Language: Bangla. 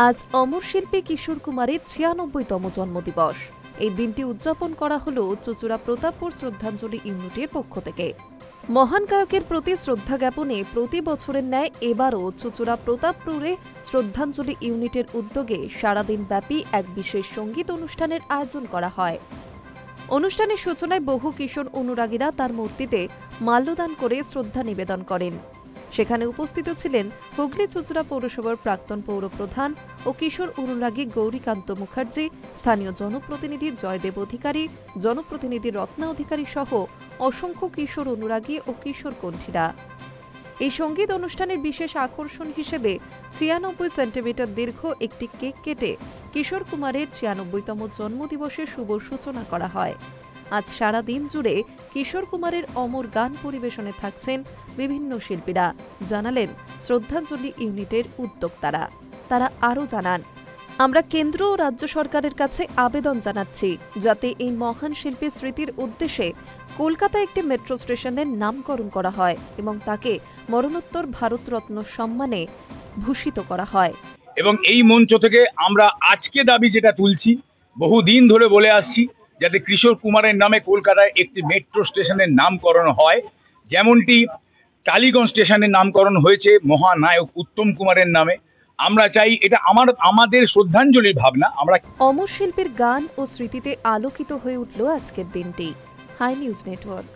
আজ অমর শিল্পী কিশোর কুমারের ৯৬তম জন্মদিবস। এই দিনটি উদযাপন করা হল চুঁচুড়া প্রতাপপুর শ্রদ্ধাঞ্জলি ইউনিটের পক্ষ থেকে। মহান গায়কের প্রতি শ্রদ্ধা জ্ঞাপনে প্রতি বছরের ন্যায় এবারও চুঁচুড়া প্রতাপপুরে শ্রদ্ধাঞ্জলি ইউনিটের উদ্যোগে সারাদিন ব্যাপী এক বিশেষ সঙ্গীত অনুষ্ঠানের আয়োজন করা হয়। অনুষ্ঠানের সূচনায় বহু কিশোর অনুরাগীরা তার মূর্তিতে মাল্যদান করে শ্রদ্ধা নিবেদন করেন। সেখানে উপস্থিত ছিলেন হুগলি চুঁচুড়া পৌরসভার প্রাক্তন পৌরপ্রধান ও কিশোর অনুরাগী গৌরীকান্ত মুখার্জি, স্থানীয় জনপ্রতিনিধি জয়দেব অধিকারী, জনপ্রতিনিধি রত্না অধিকারী সহ অসংখ্য কিশোর অনুরাগী ও কিশোর কণ্ঠীরা। এই সঙ্গীত অনুষ্ঠানের বিশেষ আকর্ষণ হিসেবে ৯৬ সেন্টিমিটার দীর্ঘ একটি কেক কেটে কিশোর কুমারের ৯৬তম জন্মদিবসের শুভ সূচনা করা হয়। আজ সারা দিন জুড়ে কিশোর কুমারের অমর গান পরিবেশনে থাকছেন বিভিন্ন শিল্পীরা, জানালেন শ্রদ্ধাঞ্জলি ইউনিটের উদ্যোক্তারা। তারা আরও জানান, আমরা কেন্দ্র ও রাজ্য সরকারের কাছে আবেদন জানাচ্ছি যাতে এই মহান শিল্পীর স্মৃতির উদ্দেশ্যে কলকাতায় একটি মেট্রো স্টেশনের নামকরণ করা হয় এবং তাকে মরণোত্তর ভারতরত্ন সম্মানে ভূষিত করা হয়। এবং এই মঞ্চ থেকে আমরা আজকে দাবি যেটা তুলছি, বহুদিন ধরে বলে আসছি, যাতে কিশোর কুমারের নামে কলকাতায় একটি মেট্রো স্টেশনের নামকরণ হয়, যেমনটি টালিগঞ্জ স্টেশনের নামকরণ হয়েছে মহানায়ক উত্তম কুমারের নামে। আমরা চাই এটা আমাদের শ্রদ্ধাঞ্জলির ভাবনা। আমরা অমর শিল্পীর গান ও স্মৃতিতে আলোকিত হয়ে উঠল আজকের দিনটি। Hi news network.